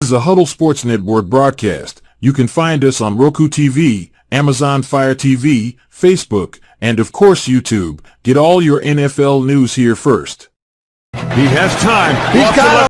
is a Huddle Sports Network broadcast. You can find us on Roku TV, Amazon Fire TV, Facebook, and of course YouTube. Get all your NFL news here first. He has time. He's got it.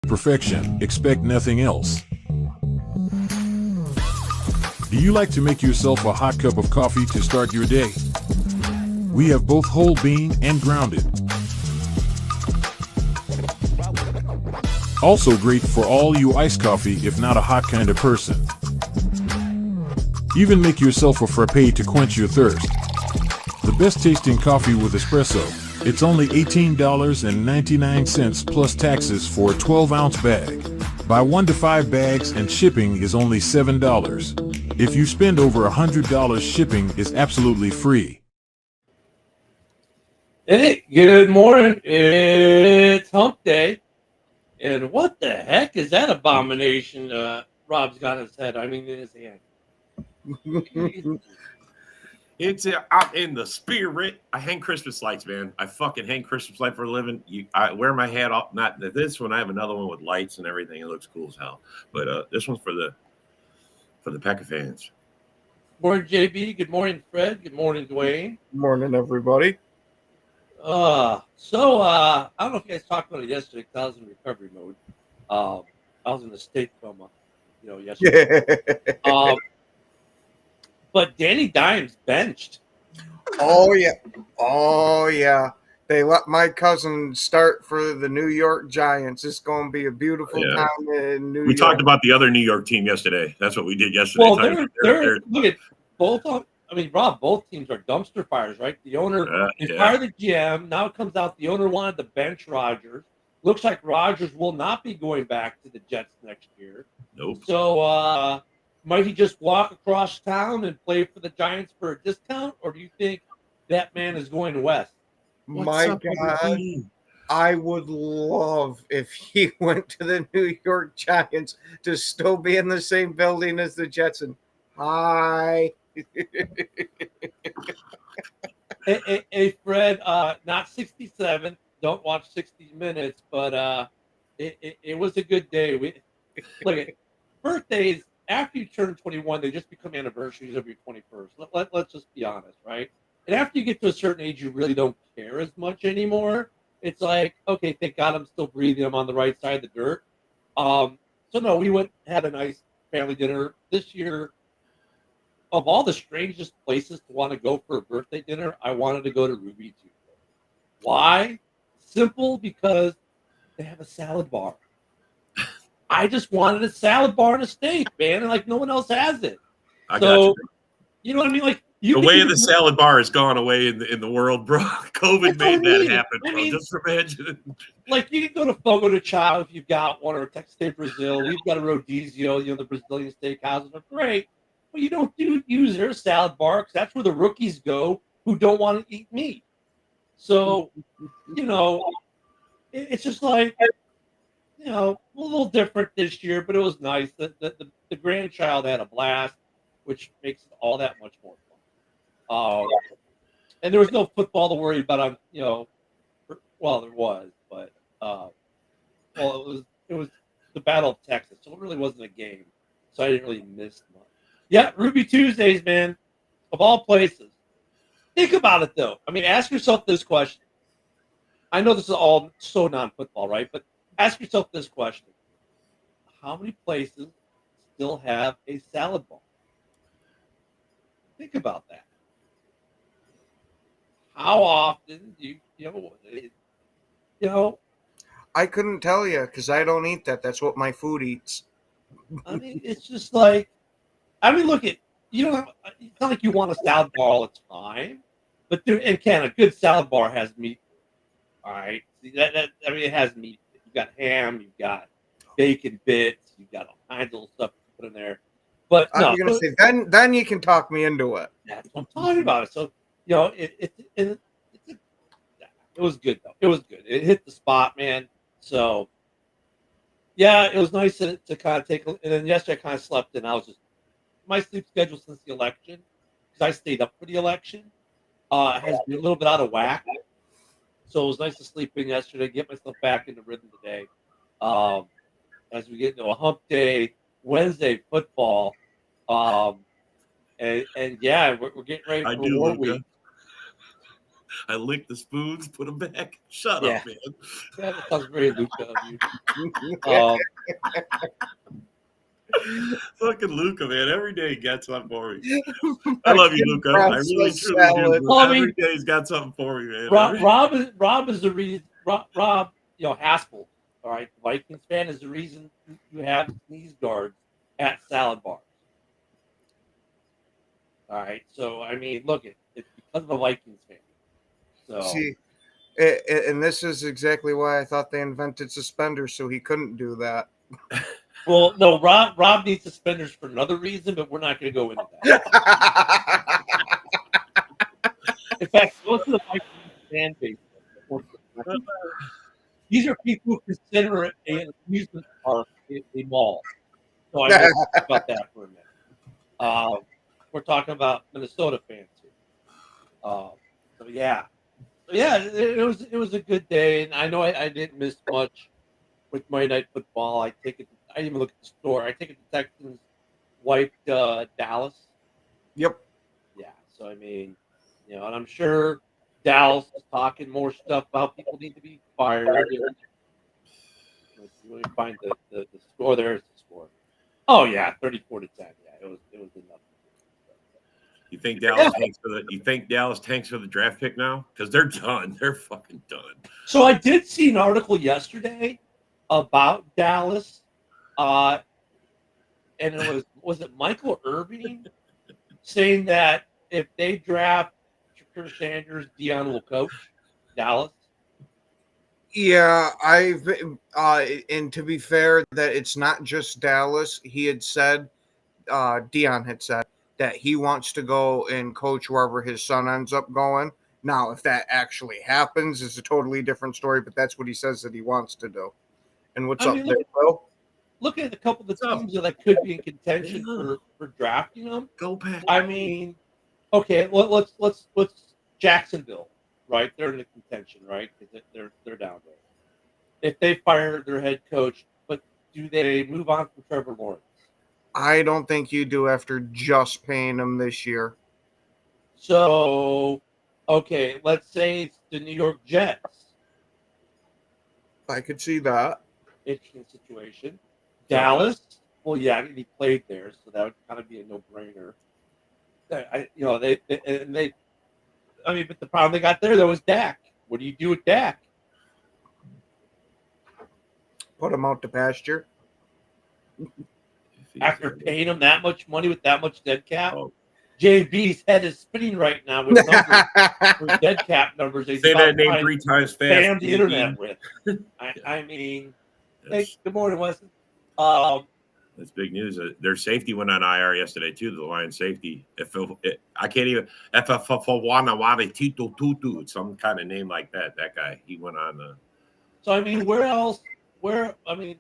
Perfection. Expect nothing else. Do you like to make yourself a hot cup of coffee to start your day? We have both whole bean and grounded. Also great for all you iced coffee if not a hot kind of person. Even make yourself a frappe to quench your thirst. The best tasting coffee with espresso. It's only $18.99 plus taxes for a 12-ounce bag. Buy 1 to 5 bags and shipping is only $7. If you spend over $100, shipping is absolutely free. Hey, good morning. It's hump day. And what the heck is that abomination Rob's got in his head? I mean, in his hand. It's out in the spirit. I hang Christmas lights, man. I fucking hang Christmas light for a living. I wear my hat off. Not this one. I have another one with lights and everything. It looks cool as hell. But this one's for the Packer fans. Good morning, JB. Good morning, Fred. Good morning, Dwayne. Good morning, everybody. I don't know if you guys talked about it yesterday because I was in recovery mode. I was in a state coma, yesterday. But Danny Dimes benched. Oh yeah. They let my cousin start for the New York Giants. It's going to be a beautiful time in New York. We talked about the other New York team yesterday. That's what we did yesterday. Well, they're look at both. Rob, both teams are dumpster fires, right? The owner fired the GM. Now it comes out the owner wanted to bench Rodgers. Looks like Rodgers will not be going back to the Jets next year. Nope. So might he just walk across town and play for the Giants for a discount, or do you think that man is going west? My God, I would love if he went to the New York Giants to still be in the same building as the Jets. And hi. Hey, Fred, not 67. Don't watch 60 Minutes, but it was a good day. Look at birthdays. After you turn 21, they just become anniversaries of your 21st. Let's just be honest, right? And after you get to a certain age, you really don't care as much anymore. It's like, okay, thank God I'm still breathing. I'm on the right side of the dirt. So no, we had a nice family dinner this year. Of all the strangest places to want to go for a birthday dinner, I wanted to go to Ruby Tuesday. Why? Simple, because they have a salad bar. I just wanted a salad bar and a steak, man, and like no one else has it. Got you know what I mean? Like the way the salad bar has gone away in the world, bro. COVID made that happen, bro. Just imagine. Like you can go to Fogo de Chao if you've got one, or Texas State Brazil. We've got a Rodizio, the Brazilian steakhouses are great. But you don't use their salad bar because that's where the rookies go who don't want to eat meat. So, it's just like, a little different this year, but it was nice. The grandchild had a blast, which makes it all that much more fun. And there was no football to worry about. Well, there was, but it was the Battle of Texas, so it really wasn't a game. So I didn't really miss much. Yeah, Ruby Tuesdays, man, of all places. Think about it, though. I mean, ask yourself this question. I know this is all so non-football, right? But ask yourself this question. How many places still have a salad bar? Think about that. how often you know, I couldn't tell you because I don't eat that. That's what my food eats. I mean, it's just like, I mean, look at, you know, it's not like you want a salad bar all the time, but there, and can a good salad bar has meat. All right, see, I mean, it has meat. You got ham, you got bacon bits, you got all kinds of stuff to put in there. But I'm no, gonna say then you can talk me into it. that's what I'm talking about. So it was good though. It was good. It hit the spot, man. So yeah, it was nice to kind of take. And then yesterday I kind of slept in. I was just my sleep schedule since the election, because I stayed up for the election, has been a little bit out of whack. So it was nice to sleep in yesterday, get myself back into rhythm today. Um, as we get into a hump day, Wednesday football, and yeah, we're getting ready I for do, war Luca. week. I lick the spoons, put them back. Shut Yeah, up, man. yeah, that sounds very Luca of you. Um, Fucking Luca, man. Every day he got something for me. I love you, Luca. I really Brussels truly do. salad. But Well, I every mean, day he's got something for me, man. Rob is the reason. Rob, Haspel, all right, the Vikings fan, is the reason you have sneeze guards at salad bars. All right, so I mean, look, it's because of a Vikings fan. So See, and this is exactly why I thought they invented suspenders so he couldn't do that. well, no, Rob needs suspenders for another reason, but we're not going to go into that. In fact, most of the Vikings fan base, these are people who consider it an amusement park, a mall. So I will talk about that for a minute. We're talking about Minnesota fans here. So yeah, it was a good day, and I know I didn't miss much with Monday Night Football. I take it. I didn't even look at the score. I take it the Texans wiped Dallas. Yep. Yeah, so I mean, and I'm sure Dallas is talking more stuff about people need to be fired. Let me find the score. There's the score. Oh yeah, 34-10. Yeah, it was enough. You think Dallas tanks for the? You think Dallas tanks for the draft pick now? Because they're done. They're fucking done. So I did see an article yesterday about Dallas, and it was it Michael Irving saying that if they draft Shakur Sanders, Dion will coach Dallas. Yeah, and to be fair, that it's not just Dallas. He had said, Dion had said that he wants to go and coach wherever his son ends up going. Now, if that actually happens, is a totally different story. But that's what he says that he wants to do. And what's I up mean, there, Phil? look at a couple of the What's up? teams that could be in contention Yeah. for drafting them. Go Pack. I mean, okay, let's Jacksonville, right? They're in the contention, right? Because they're down there. If they fire their head coach, but do they move on from Trevor Lawrence? I don't think you do after just paying him this year. So, okay, let's say it's the New York Jets. I could see that. Interesting situation. Dallas, well, yeah, he played there, so that would kind of be a no-brainer. I mean, but the problem they got there was Dak. What do you do with Dak? Put him out to pasture. After paying him that much money with that much dead cap? Oh. JB's head is spinning right now with numbers, with dead cap numbers. He's Say about that name to 3 times fast. spam the internet with. I mean, hey, good morning, Weston. That's big news. Their safety went on IR yesterday too. The Lions safety. I can't even. Wana Tito Tutu. Some kind of name like that. That guy. He went on the. So I mean, where else? I mean,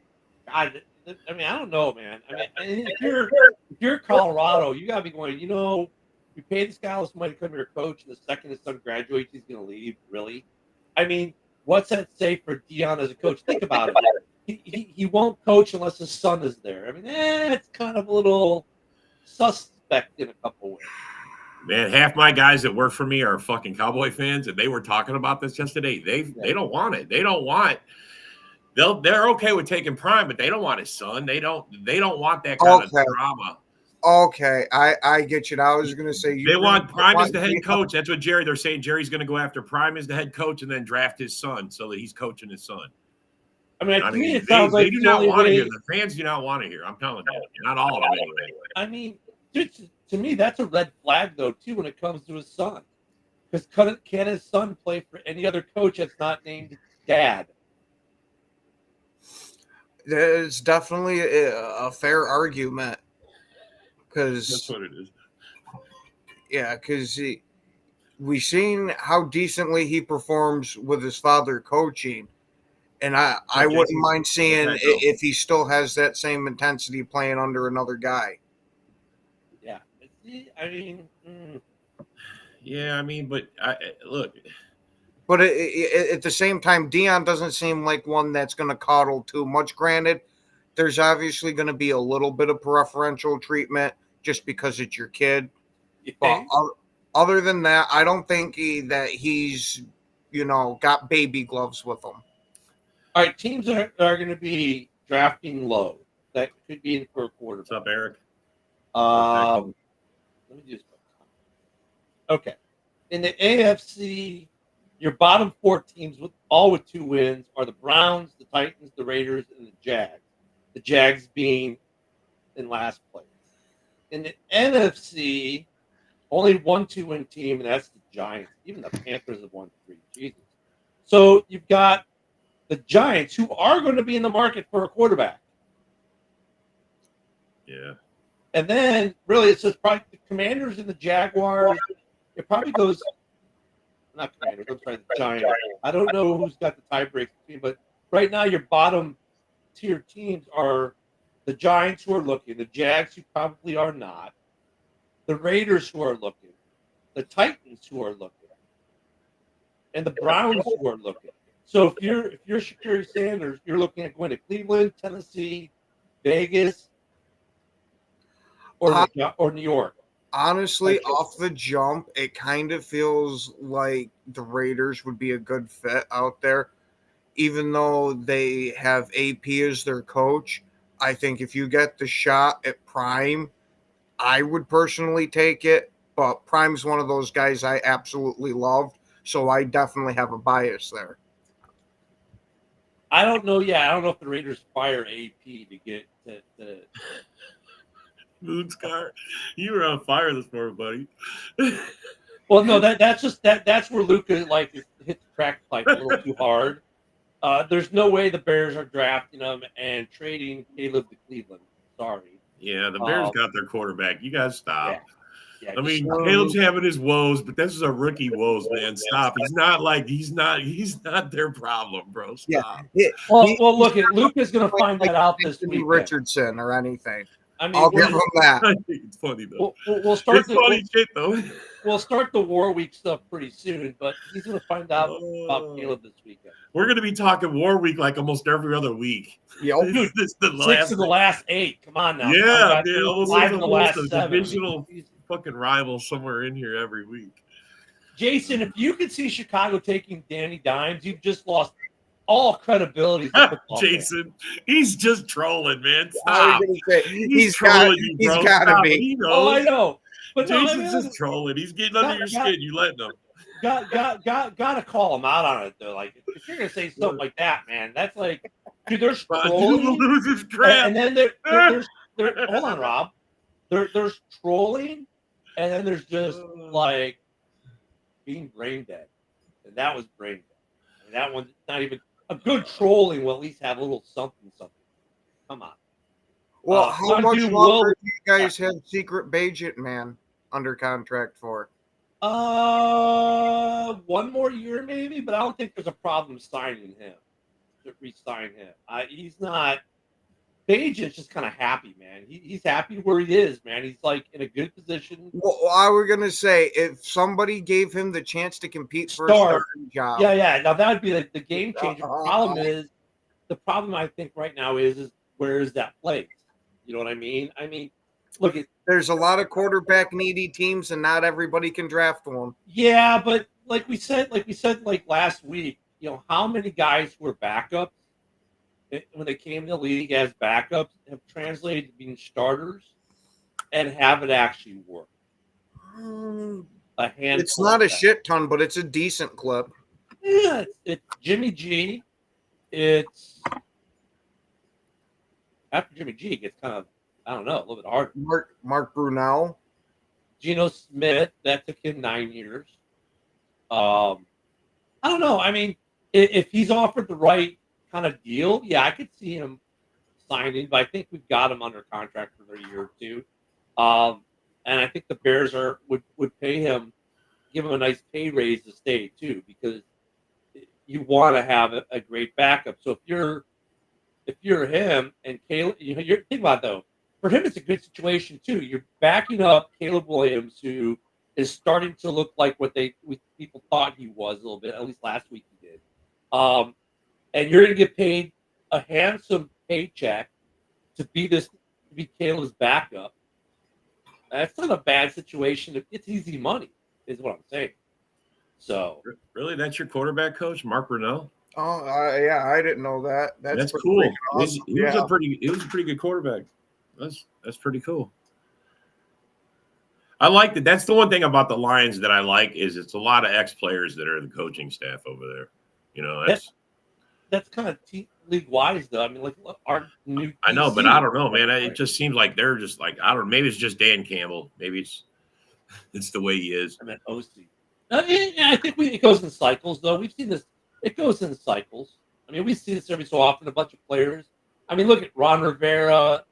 God. I mean, I don't know, man. I mean, if you're Colorado, you gotta be going. We pay this guy all this money to come here, coach, and the second his son graduates, he's gonna leave. Really? I mean, what's that say for Dion as a coach? Think about it. He won't coach unless his son is there. I mean, it's kind of a little suspect in a couple ways. Man, half my guys that work for me are fucking Cowboy fans, and they were talking about this yesterday. They don't want it. They don't want. They're okay with taking Prime, but they don't want his son. They don't want that kind of drama. Okay, I get you. Now, I was going to say They want Prime as the head Deion. coach. That's what they're saying. Jerry's going to go after Prime as the head coach and then draft his son so that he's coaching his son. I mean, to me, it they sounds like do the not only want to way. hear. The fans do not want to hear. I'm telling you, not all of them anyway. I mean, dude, to me, that's a red flag, though, too, when it comes to his son. Because can his son play for any other coach that's not named Dad? There's definitely a fair argument. That's Because, what it is. yeah, because we've seen how decently he performs with his father coaching. And I wouldn't mind seeing if he still has that same intensity playing under another guy. Yeah. I mean, Yeah, I mean, but look. But at the same time, Deion doesn't seem like one that's going to coddle too much. Granted, there's obviously going to be a little bit of preferential treatment just because it's your kid. you But think? other than that, I don't think that he's, got baby gloves with him. All right, teams are going to be drafting low. That could be in for a quarterback. What's up, Eric? Let me just. Okay. In the AFC, your bottom four teams with 2 wins are the Browns, the Titans, the Raiders, and the Jags. The Jags being in last place. In the NFC, only 1 2-win team, and that's the Giants. Even the Panthers have won 3. Jesus. So you've got the Giants, who are going to be in the market for a quarterback. Yeah. And then, really, it's just probably the Commanders and the Jaguars. It probably goes, not Commanders, I'm sorry, the Giants. I don't know who's got the tiebreak between, but right now your bottom tier teams are the Giants who are looking, the Jags who probably are not, the Raiders who are looking, the Titans who are looking, and the Browns who are looking. So if you're Shakiri Sanders, you're looking at going to Cleveland, Tennessee, Vegas, or New York. Honestly, off the jump, it kind of feels like the Raiders would be a good fit out there. Even though they have AP as their coach, I think if you get the shot at Prime, I would personally take it. But Prime's one of those guys I absolutely loved, so I definitely have a bias there. I don't know. Yeah, I don't know if the Raiders fire AP to get to Moonscar, you were on fire this morning, buddy. Well, no, that's where Luka hit the crack pipe a little too hard. There's no way the Bears are drafting him and trading Caleb to Cleveland. Sorry. Yeah, the Bears got their quarterback. You guys stop. Yeah, I mean, Caleb's having his woes, but this is a rookie woes, man. Stop. He's not their problem, bro. Stop. Yeah. Well, look, Luka's going to find that out this week. Richardson or anything. I mean, I'll give him that. I think it's funny though. We'll start. It's funny shit though. We'll start the War Week stuff pretty soon, but he's going to find out about Caleb this weekend. We're going to be talking War Week like almost every other week. Yep. Dude, this the 6 of the last 8. Come on now. Yeah, almost 5 of the last a 7. divisional fucking rival somewhere in here every week. Jason, if you could see Chicago taking Danny Dimes, you've just lost all credibility. Jason, he's just trolling, man. Stop. He's trolling you, bro. He's got to be. He knows. Oh, I know. But Jason's just trolling. He's getting under your skin. You letting him. Got to call him out on it though. Like if you're gonna say something like that, man, that's like, dude, there's trolling, loses crap. and then there's hold on, Rob. There's trolling, and then there's just like being brain dead, and that was brain dead. And that one's not even a good trolling. Will at least have a little something. Come on. Well, how much longer do you guys have Secret Bagent Man under contract for? 1 more year maybe, but I don't think there's a problem signing him. To re-sign him, he's not. Bagent's just kind of happy, man. He's happy where he is, man. He's like in a good position. Well, I was gonna say if somebody gave him the chance to compete for a starting job, yeah. Now that would be like the game changer. The problem I think right now is where is that place? You know what I mean? I mean, look, there's a lot of quarterback needy teams, and not everybody can draft one. Yeah, but like we said last week, how many guys who were backups when they came to the league as backups have translated to being starters? and have it actually work. A handful. It's not a of shit ton, but it's a decent clip. Yeah, it's Jimmy G. It's after Jimmy G, it gets kind of, I don't know, a little bit harder. Mark Brunell. Geno Smith, that took him 9 years. I don't know. I mean, if he's offered the right kind of deal, yeah, I could see him signing, but I think we've got him under contract for a year or two. And I think the Bears would pay him, give him a nice pay raise to stay too, because you want to have a great backup. So if you're him and Caleb, you're think about it, though. For him, it's a good situation too. You're backing up Caleb Williams, who is starting to look like what people thought he was a little bit. At least last week he did. And you're going to get paid a handsome paycheck to be Caleb's backup. That's not a bad situation. It's easy money, is what I'm saying. So really, that's your quarterback coach, Mark Brunell? Oh, yeah, I didn't know that. That's cool. Awesome. He was a pretty good quarterback. That's pretty cool. I like that. That's the one thing about the Lions that I like is it's a lot of ex-players that are the coaching staff over there. You know, that's kind of league wise though. I mean, like our new. I know, but I don't know, man. It just seems like they're just like I don't. Maybe it's just Dan Campbell. Maybe it's the way he is. I mean, OC. I think it goes in cycles, though. We've seen this. It goes in cycles. I mean, we see this every so often. A bunch of players. I mean, look at Ron Rivera.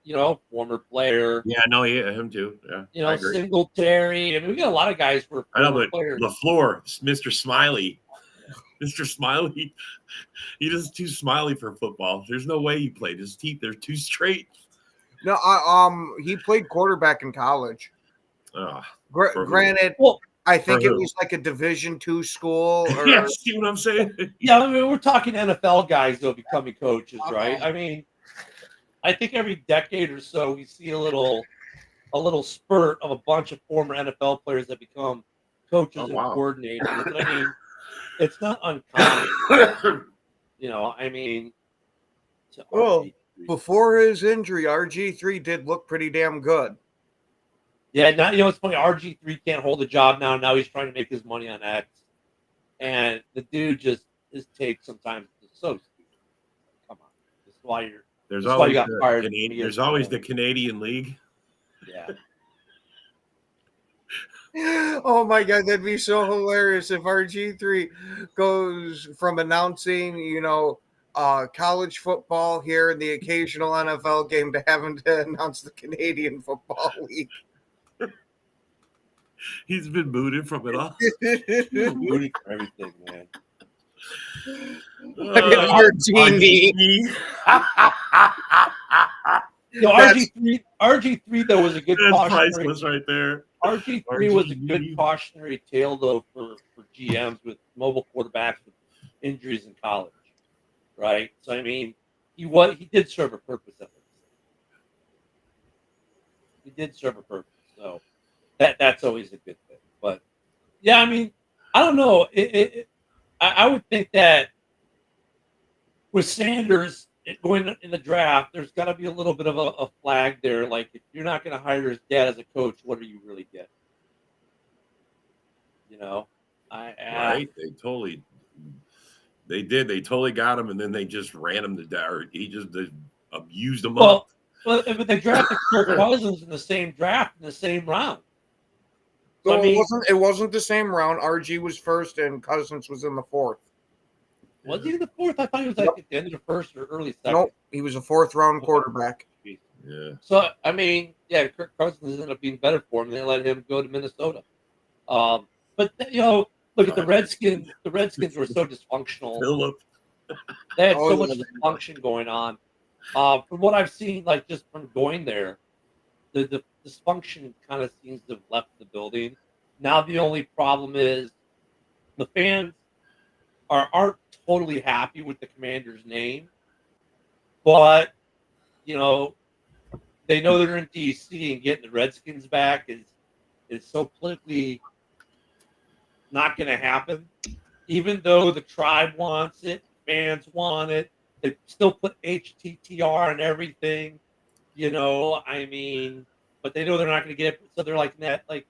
Former player. Yeah, I know him too. Yeah, Singletary. I mean, we got a lot of guys who are players. LaFleur, Mr. Smiley. Mr. Smiley, he just too smiley for football. There's no way he played. His teeth, they're too straight. No, he played quarterback in college. Granted, I think it was like a Division II school. Yeah, see what I'm saying? Yeah, I mean, we're talking NFL guys though becoming coaches, right? I mean, I think every decade or so we see a little spurt of a bunch of former NFL players that become coaches and coordinators. But I mean, it's not uncommon. I mean, before his injury, RG3 did look pretty damn good. Yeah, now it's funny. RG3 can't hold a job now. Now he's trying to make his money on X, and the dude his take sometimes is so stupid. Come on, this is why you're. There's always the Canadian League. Yeah. Oh my God, that'd be so hilarious if RG3 goes from announcing, college football here and the occasional NFL game to having to announce the Canadian Football League. He's been booted from it all. Booted for everything, man. RG3 though was a good cautionary. Priceless right there. RG3 was a good cautionary tale though for GMs with mobile quarterbacks with injuries in college, right? So I mean, he did serve a purpose. He did serve a purpose, so that's always a good thing. But yeah, I mean, I don't know. I would think that with Sanders going in the draft, there's got to be a little bit of a flag there. Like, if you're not going to hire his dad as a coach, what are you really getting? Right? They totally got him, and then they just ran him to death. Or he just abused him up. Well, but they drafted Kirk Cousins in the same draft in the same round. So it wasn't the same round. RG was first, and Cousins was in the fourth. Was he in the fourth? I thought he was like at the end of the first or early second. Nope, he was a fourth round quarterback. Yeah. So I mean, yeah, Kirk Cousins ended up being better for him. They let him go to Minnesota. But look at the Redskins. The Redskins were so dysfunctional. Phillip. They had so much dysfunction going on. From what I've seen, like just from going there, the dysfunction kind of seems to have left the building. Now the only problem is the fans aren't totally happy with the Commander's name, but they know they're in DC and getting the Redskins back is so politically not going to happen. Even though the tribe wants it, fans want it, they still put HTTR and everything. I mean, but they know they're not going to get it. So they're like that, like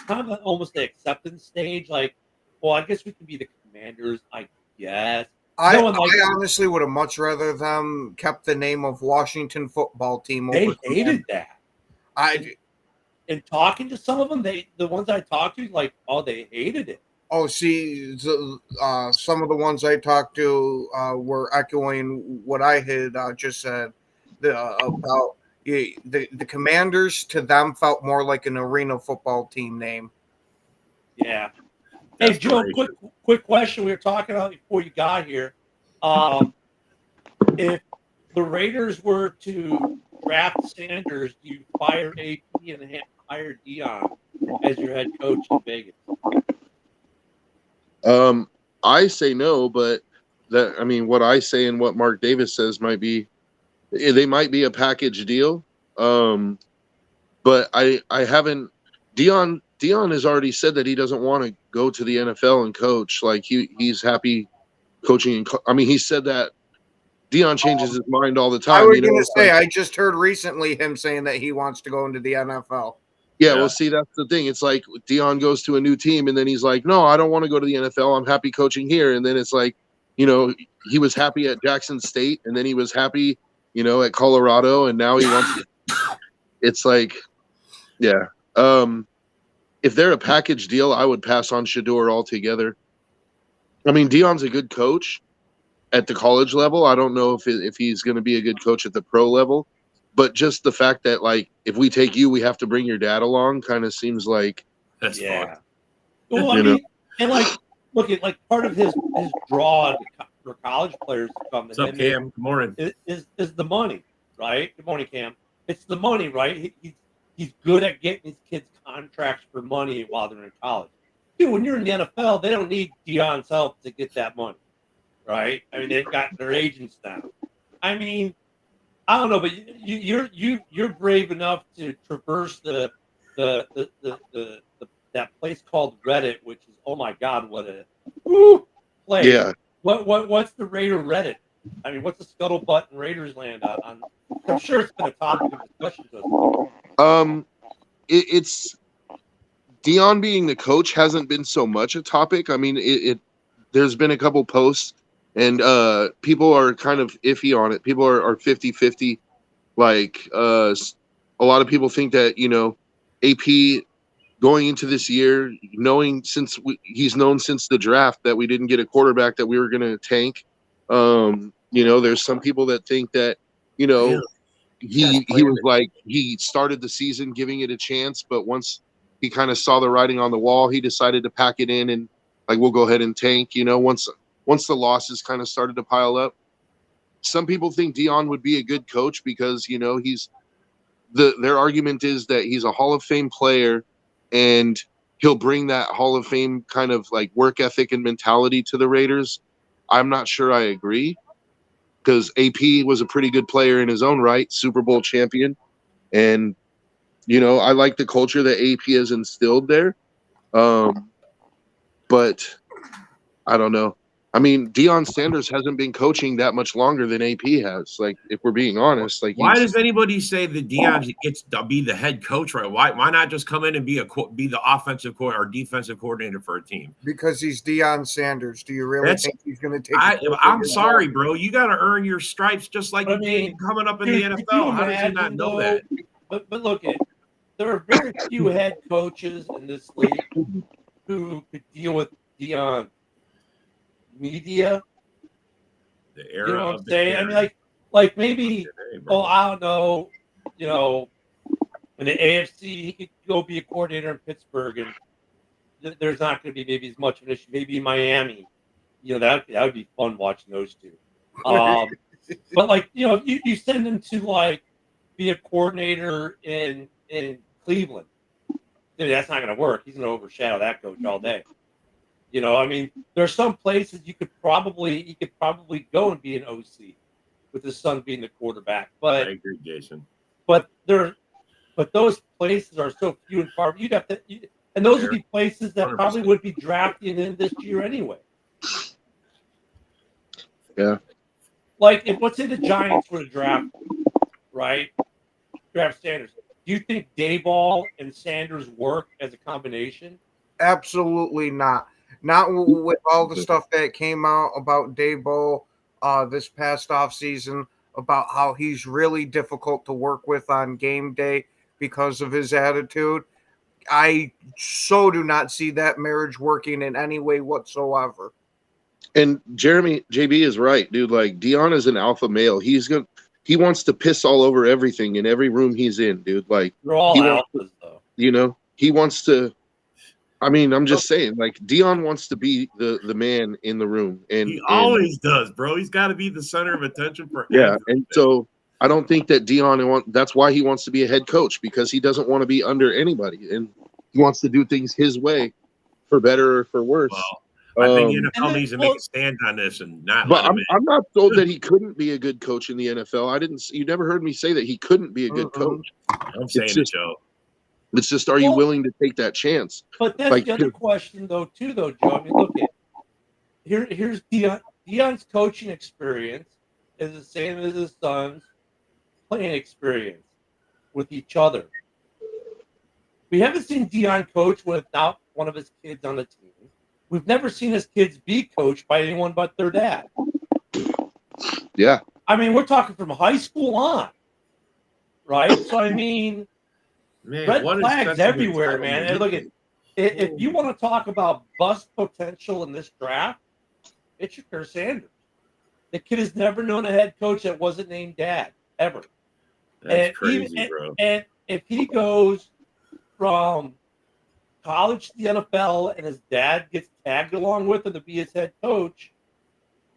kind of almost the acceptance stage. Like, well, I guess we can be the Commanders, I guess. I Like, honestly would have much rather them kept the name of Washington Football Team. They hated that. I And talking to some of them, the ones I talked to, like, oh, they hated it. see, some of the ones I talked to were echoing what I had just said about the Commanders. To them, felt more like an arena football team name. Yeah. Hey, Joe, quick question. We were talking about before you got here. If the Raiders were to draft Sanders, do you fire AP and hire Dion as your head coach in Vegas? I say no, but what I say and what Mark Davis says might be, they might be a package deal. But I haven't. Dion has already said that he doesn't want to go to the NFL and coach. Like he's happy coaching. He said that Dion changes his mind all the time. I was going to say, I just heard recently him saying that he wants to go into the NFL. Yeah, well, see, that's the thing. It's like Dion goes to a new team, and then he's like, no, I don't want to go to the NFL. I'm happy coaching here. And then it's like, he was happy at Jackson State, and then he was happy, at Colorado, and now he wants to. It's like, yeah. If they're a package deal, I would pass on Shador altogether. Dion's a good coach at the college level. I don't know if he's going to be a good coach at the pro level. But just the fact that, like, if we take you, we have to bring your dad along kind of seems like that's fun. Well, and like, look at like part of his draw for college players to come. What's up, Cam? Good morning. Is the money, right? Good morning, Cam. It's the money, right? He's good at getting his kids contracts for money while they're in college. Dude, when you're in the NFL, they don't need Dion's help to get that money, right? They've got their agents now. I don't know, but you're brave enough to traverse the that place called Reddit, which is, oh my God, what a place. Yeah. What's the Raider Reddit? What's the scuttlebutt in Raiders land on? I'm sure it's been a topic of discussion to us. It's Dion being the coach hasn't been so much a topic. There's been a couple posts. And people are kind of iffy on it. People are 50-50. Like, a lot of people think that, AP going into this year, he's known since the draft that we didn't get a quarterback, that we were going to tank. There's some people that think that, he was like, he started the season giving it a chance, but once he kind of saw the writing on the wall, he decided to pack it in and, like, we'll go ahead and tank, once the losses kind of started to pile up. Some people think Dion would be a good coach because, their argument is that he's a Hall of Fame player and he'll bring that Hall of Fame kind of like work ethic and mentality to the Raiders. I'm not sure I agree, because AP was a pretty good player in his own right, Super Bowl champion. And, I like the culture that AP has instilled there. But I don't know. Deion Sanders hasn't been coaching that much longer than AP has. Like, if we're being honest, like, why does anybody say that Deion gets to be the head coach? Right? Why not just come in and be the offensive or defensive coordinator for a team? Because he's Deion Sanders. Do you really think he's going to take? I'm sorry, bro. You got to earn your stripes just like you did coming up in the NFL. How did you not know that? But look, there are very few head coaches in this league who could deal with Deion. Media, the era, you know what I'm saying? Like maybe, I don't know, in the AFC, he could go be a coordinator in Pittsburgh, and there's not going to be maybe as much of an issue. Maybe Miami, that would be fun watching those two. But like, you send him to like be a coordinator in Cleveland, that's not going to work. He's going to overshadow that coach all day. There are some places he could probably go and be an OC with his son being the quarterback. But I agree, Jason. But those places are so few and far. You'd have to, and those would be places that 100%. Probably would be drafting in this year anyway. Yeah. Like, if let's say the Giants were to draft, right? Draft Sanders. Do you think Dayball and Sanders work as a combination? Absolutely not. Not with all the stuff that came out about Dayball this past off season, about how he's really difficult to work with on game day because of his attitude. I so do not see that marriage working in any way whatsoever. And JB is right, dude. Like Dion is an alpha male. He wants to piss all over everything in every room he's in, dude. Like They're all he wants, alphas, though. he wants to. I mean, I'm just saying, like Dion wants to be the man in the room, and He always does, bro. He's got to be the center of attention for yeah. everything. And so I don't think that that's why he wants to be a head coach, because he doesn't want to be under anybody, and he wants to do things his way, for better or for worse. Well, I think the NFL needs to make a stand on this and not. But I'm not told that he couldn't be a good coach in the NFL. You never heard me say that he couldn't be a good coach. I'm saying it, Joe. It's just, are you willing to take that chance? But that's the other question, though, Joe. I mean, look at here's Dion. Dion's coaching experience is the same as his son's playing experience with each other. We haven't seen Dion coach without one of his kids on the team. We've never seen his kids be coached by anyone but their dad. Yeah. I mean, we're talking from high school on, right? So, I mean, red flags everywhere, man. And look, if you want to talk about bust potential in this draft, it's your Sanders. The kid has never known a head coach that wasn't named Dad, ever. That's crazy, bro. And if he goes from college to the NFL and his dad gets tagged along with him to be his head coach,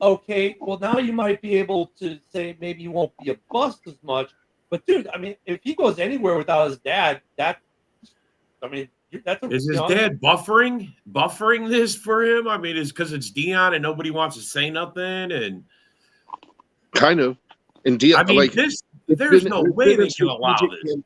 okay, well, now you might be able to say maybe he won't be a bust as much. But, dude, I mean, if he goes anywhere without his dad, that's is his dad buffering this for him? I mean, is because it's Dion and nobody wants to say nothing, and kind of. And Dion, I mean, like, there's no way they can allow this.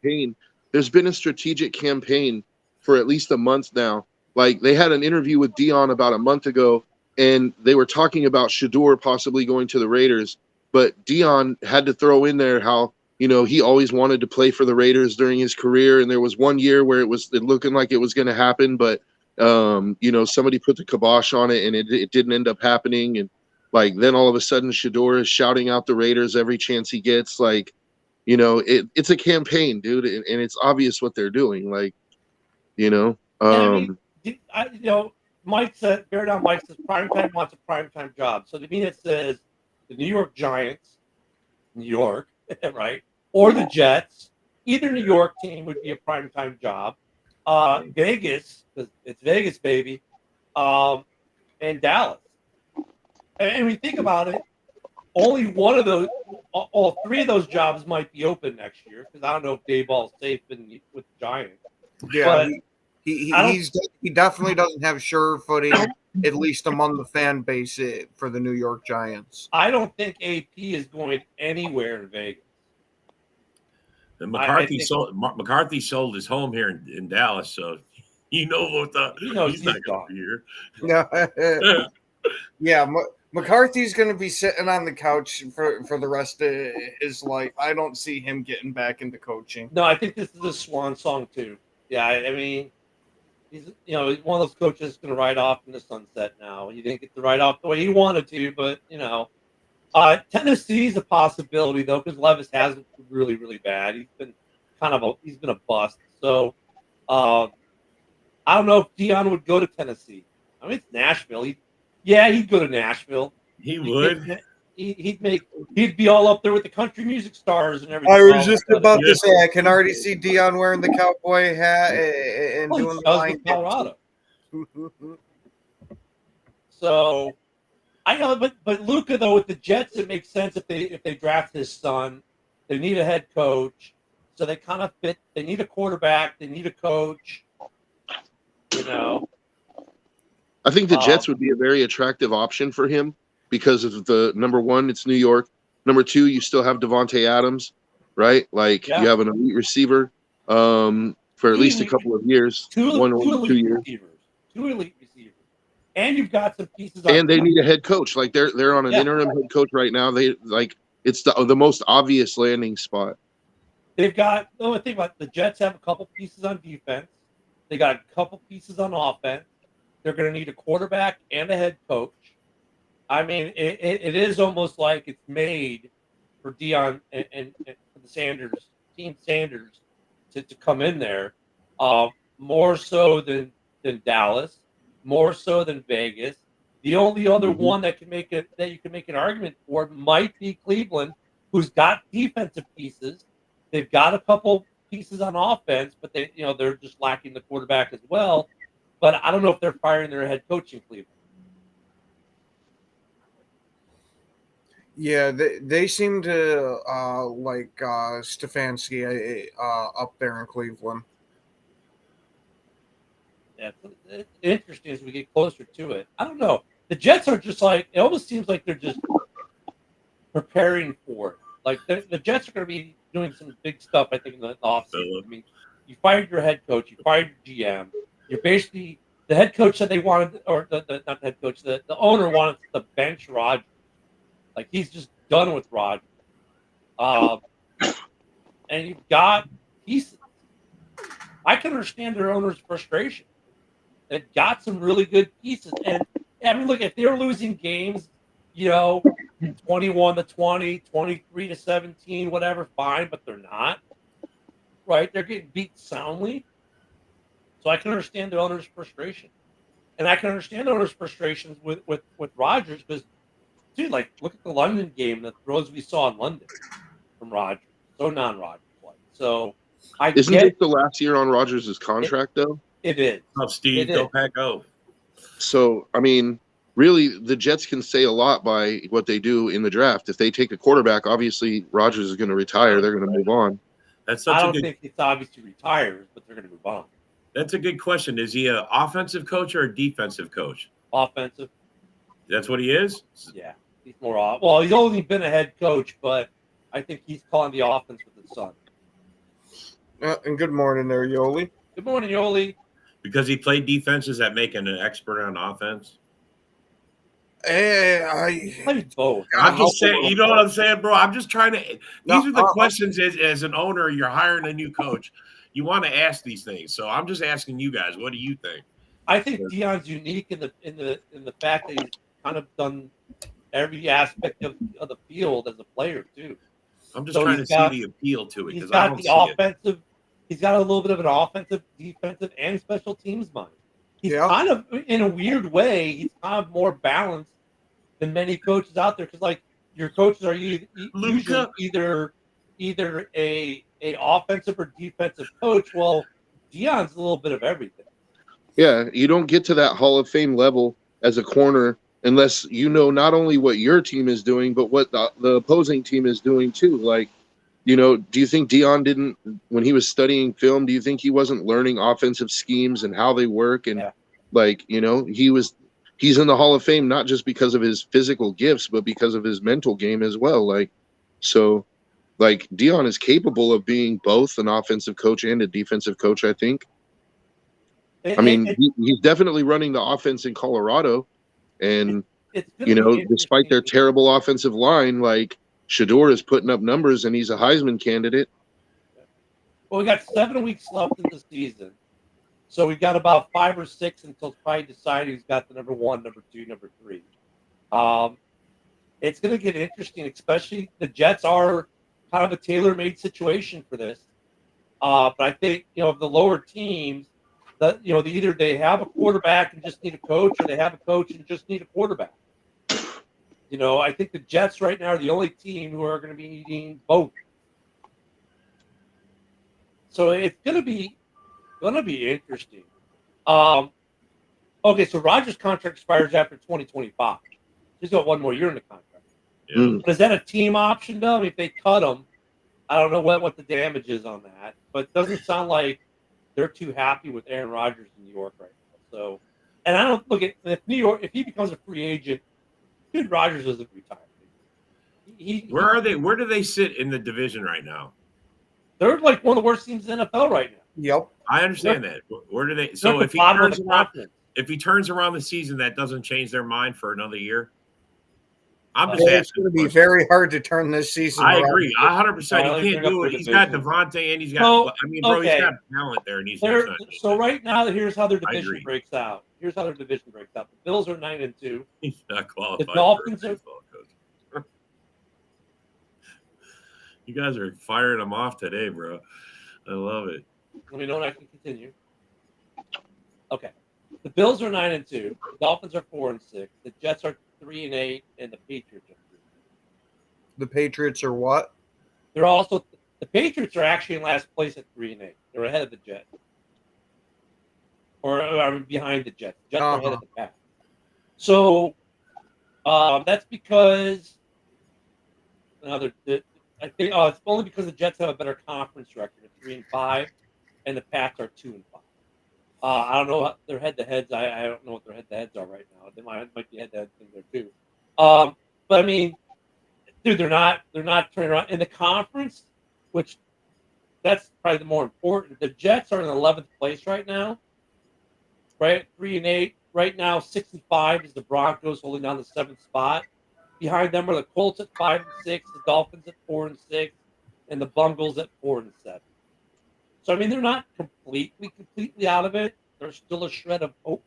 There's been a strategic campaign for at least a month now. Like, they had an interview with Dion about a month ago, and they were talking about Shedeur possibly going to the Raiders, but Dion had to throw in there how, he always wanted to play for the Raiders during his career. And there was one year where it looking like it was going to happen, but, somebody put the kibosh on it and it didn't end up happening. And like, then all of a sudden Shedeur is shouting out the Raiders every chance he gets. Like, it's a campaign, dude. And it's obvious what they're doing. Like, Mike said, Bear Down Mike says, primetime wants a primetime job. So to me, it says the New York Giants, New York, right? Or the Jets. Either New York team would be a primetime job. Vegas, because it's Vegas, baby, and Dallas. And we think about it, only one of those, all three of those jobs might be open next year, because I don't know if Dayball's safe with the Giants. Yeah, he definitely doesn't have sure footing, at least among the fan base for the New York Giants. I don't think AP is going anywhere in Vegas. And McCarthy sold his home here in Dallas, so he's not going to be here. Yeah, yeah. McCarthy's going to be sitting on the couch for the rest of his life. I don't see him getting back into coaching. No, I think this is a swan song too. Yeah, I mean, he's one of those coaches that's going to ride off in the sunset now. He didn't get to ride off the way he wanted to, but Tennessee's a possibility though, because Levis has been really, really bad. He's been a bust. So I don't know if Dion would go to Tennessee. I mean, it's Nashville. He'd go to Nashville. He would. He'd be all up there with the country music stars and everything. I was just about to say, I can already see Dion wearing the cowboy hat and doing the line. Colorado. So I know, but Luka though with the Jets, it makes sense if they draft his son. They need a head coach, so they kind of fit. They need a quarterback. They need a coach. I think the Jets would be a very attractive option for him because of the number one, it's New York. Number two, you still have Devontae Adams, right? Like you have an elite receiver for at least a couple of years. Two years. Two elite receivers. And you've got some pieces. And they need a head coach. Like they're on an interim head coach right now. It's the most obvious landing spot. they've got the only thing about the Jets have a couple pieces on defense. They got a couple pieces on offense. They're going to need a quarterback and a head coach. I mean, it is almost like it's made for Dion and for the Team Sanders, to come in there, more so than Dallas, more so than Vegas. The only other one that you can make an argument for might be Cleveland, who's got defensive pieces. They've got a couple pieces on offense, but they're just lacking the quarterback as well. But I don't know if they're firing their head coach in Cleveland. Yeah, they seem to like Stefanski up there in Cleveland. Yeah, it's interesting as we get closer to it. I don't know. The Jets are just like, it almost seems like they're just preparing for it. Like the Jets are going to be doing some big stuff, I think, in the offseason. I mean, you fired your head coach, you fired your GM. You're basically, the head coach said they wanted, or not the head coach, the owner wanted to bench Rodgers. Like, he's just done with Rodgers. And you've got pieces. I can understand their owner's frustration. They've got some really good pieces. And, I mean, look, if they're losing games, 21-20, 23-17, whatever, fine, but they're not. Right? They're getting beat soundly. So I can understand the owner's frustration. And I can understand the owner's frustrations with Rodgers because, dude, like, look at the London game, the throws we saw in London from Rodgers. So non-Rodgers like. So Isn't this the last year on Rodgers' contract, though? It is. Oh, Steve, go pack go. So, I mean, really, the Jets can say a lot by what they do in the draft. If they take a quarterback, obviously Rodgers is going to retire. They're going to move on. I don't think it's obviously retires, but they're going to move on. That's a good question. Is he an offensive coach or a defensive coach? Offensive. That's what he is? Yeah. He's more off. Well, he's only been a head coach, but I think he's calling the offense with his son. And good morning there, Yoli. Good morning, Yoli. Because he played defenses that make him an expert on offense? I played both. I'm just saying, you know what I'm saying, bro? I'm just trying to. These are the questions as an owner, you're hiring a new coach. You want to ask these things. So I'm just asking you guys, what do you think? I think Dion's unique in the fact that he's kind of done every aspect of the field as a player too. I'm just trying to see the appeal to it. He's got the offensive. He's got a little bit of an offensive, defensive, and special teams mind. He's kind of, in a weird way, he's kind of more balanced than many coaches out there. Because, like, your coaches are usually either a offensive or defensive coach. Well, Dion's a little bit of everything. Yeah, you don't get to that Hall of Fame level as a corner unless you know not only what your team is doing, but what the opposing team is doing too. Like, do you think Dion didn't, when he was studying film, do you think he wasn't learning offensive schemes and how they work? And he's in the Hall of Fame, not just because of his physical gifts, but because of his mental game as well. Like Dion is capable of being both an offensive coach and a defensive coach, I think. He's definitely running the offense in Colorado. And, despite their terrible offensive line, like, Shador is putting up numbers, and he's a Heisman candidate. Well, we got 7 weeks left in the season. So we've got about 5 or 6 until Spidey decides who's got the number 1, number 2, number 3. It's going to get interesting, especially the Jets are kind of a tailor-made situation for this. But I think, of the lower teams, that either they have a quarterback and just need a coach, or they have a coach and just need a quarterback. I think the Jets right now are the only team who are going to be needing both. So it's going to be interesting. Okay, so Rodgers' contract expires after 2025. He's got 1 more year in the contract. Yeah. But is that a team option, though? I mean, if they cut him, I don't know what the damage is on that. But it doesn't sound like they're too happy with Aaron Rodgers in New York right now. So, and I don't look at if New York, if he becomes a free agent, dude, Rodgers doesn't retire. Where are they? Where do they sit in the division right now? They're like one of the worst teams in the NFL right now. Yep. I understand that. Where do they? So if he turns around the season, that doesn't change their mind for another year. I'm just Well, it's asking. going to be very hard to turn this season I around. agree, 100%. Let He me can't bring up do it. their He's got division. Devontae, and he's got. So, I mean, bro, okay. he's got talent there, and he's not trying to do So that. right now, here's how their I division agree. breaks out. Here's how their division breaks out. The Bills are 9-2. He's not qualified. The Dolphins for a are- baseball coach. You guys are firing them off today, bro. I love it. Let me know when I can continue. Okay. The Bills are 9-2. The Dolphins are 4-6. The Jets are 3-8, and the Patriots are 3. The Patriots are what? They're also the Patriots are actually in last place at 3-8. They're ahead of the Jets, or behind the Jets. The Jets are ahead of the Pats. So that's because I think it's only because the Jets have a better conference record at 3-5, and the Pats are 2-5. I don't know what their head-to-heads. I don't know what their head-to-heads are right now. They might be head-to-head thing there too. But I mean, dude, they're not turning around in the conference, which that's probably the more important. The Jets are in 11th place right now, right? 3-8 right now. 6-5 is the Broncos holding down the 7th spot. Behind them are the Colts at 5-6, the Dolphins at 4-6, and the Bungles at 4-7. So I mean, they're not completely out of it. There's still a shred of hope.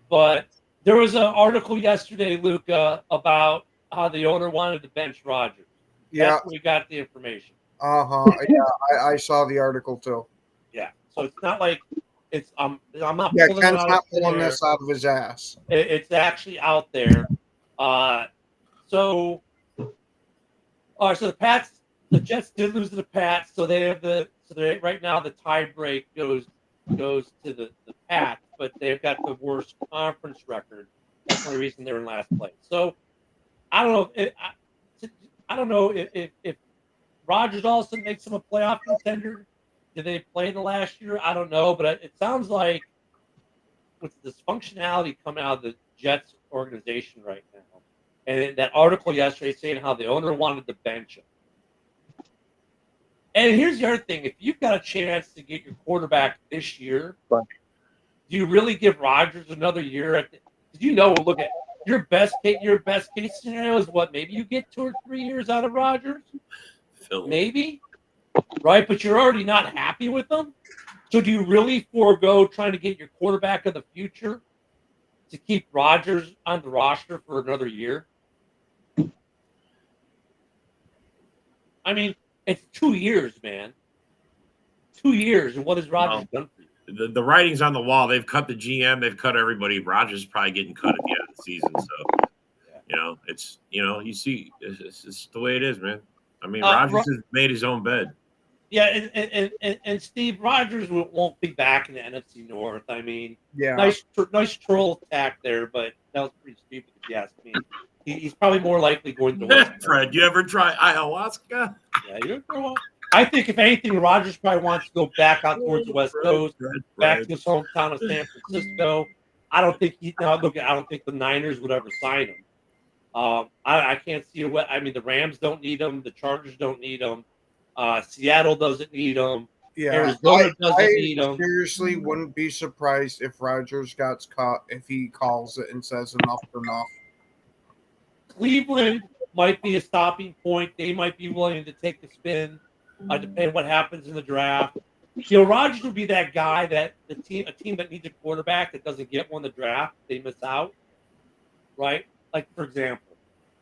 But there was an article yesterday, Luca, about how the owner wanted to bench Rodgers. Yeah. That's where we got the information. Yeah, I saw the article too. Yeah. So it's not like it's I'm not Yeah, pulling it Ken's out not of thin pulling air. this out of his ass. It's actually out there. So the Jets did lose to the Pats, so they have right now the tie break goes to the Pats, but they've got the worst conference record. That's the only reason they're in last place. So I don't know if Rodgers all of a sudden makes them a playoff contender. Did they play the last year? I don't know, but it sounds like with the dysfunctionality coming out of the Jets organization right now, and that article yesterday saying how the owner wanted to bench him. And here's the other thing: if you've got a chance to get your quarterback this year, do you really give Rodgers another year? Look at your best case scenario is what? Maybe you get 2 or 3 years out of Rodgers, maybe, right? But you're already not happy with them. So do you really forego trying to get your quarterback of the future to keep Rodgers on the roster for another year? I mean, it's 2 years, man. 2 years, and what has Rodgers done for you? The writing's on the wall. They've cut the GM. They've cut everybody. Rodgers is probably getting cut at the end of the season. So, it's you see, it's the way it is, man. I mean, Rodgers has made his own bed. Yeah, and Steve Rodgers won't be back in the NFC North. I mean, Yeah, nice troll attack there, but that was pretty stupid if you ask me. He's probably more likely going to West Coast. Fred, you ever try ayahuasca? Yeah, I think if anything, Rodgers probably wants to go back out towards the West Coast, back to his hometown of San Francisco. I don't think the Niners would ever sign him. I can't see what. I mean, the Rams don't need him. The Chargers don't need him. Seattle doesn't need him. yeah. Arizona doesn't need him. Seriously, wouldn't be surprised if Rodgers got caught if he calls it and says enough enough. Cleveland might be a stopping point. They might be willing to take the spin, depending on what happens in the draft. Rodgers would be that guy that a team that needs a quarterback that doesn't get one in the draft, they miss out, right? Like, for example,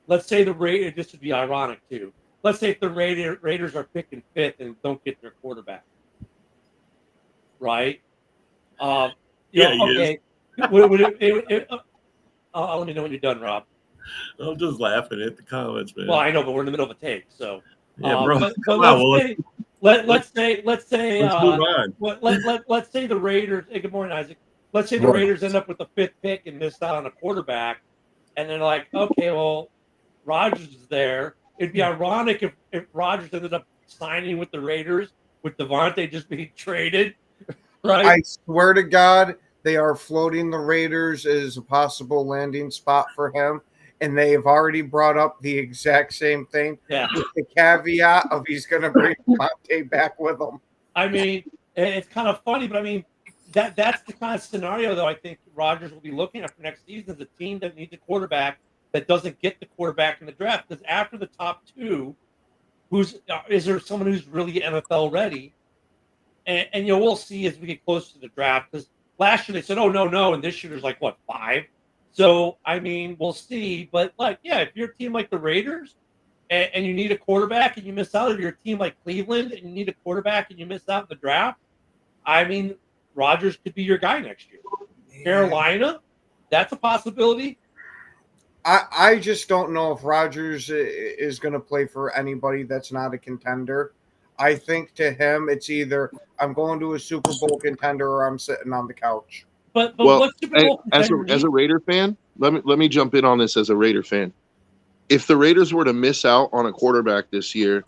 let's say the Raiders, this would be ironic too. Let's say if the Raiders are picking 5th and don't get their quarterback, right? Okay. Let me know when you're done, Rob. I'm just laughing at the comments, man. Well, I know, but we're in the middle of a take, so. Yeah, bro. Let's say let's move on. Let's say the Raiders. Hey, good morning, Isaac. Let's say the Raiders end up with the 5th pick and miss out on a quarterback, and they're like, okay, well, Rodgers is there. It'd be ironic if Rodgers ended up signing with the Raiders with Devontae just being traded, right? I swear to God, they are floating the Raiders as a possible landing spot for him. And they've already brought up the exact same thing with the caveat of he's going to bring Devontae back with him. I mean, it's kind of funny, but I mean, that's the kind of scenario, though, I think Rodgers will be looking at for next season is a team that needs a quarterback that doesn't get the quarterback in the draft. Because after the top two, is there someone who's really NFL ready? And we'll see as we get closer to the draft. Because last year they said, "Oh no," and this year there's like what 5. So I mean, we'll see. But if you're a team like the Raiders and you need a quarterback and you miss out, or you're a team like Cleveland and you need a quarterback and you miss out in the draft, I mean, Rodgers could be your guy next year. Carolina, that's a possibility. I just don't know if Rodgers is going to play for anybody that's not a contender. I think to him, it's either I'm going to a Super Bowl contender or I'm sitting on the couch. But Well, what Super Bowl as contender a Raider fan, let me jump in on this as a Raider fan. If the Raiders were to miss out on a quarterback this year,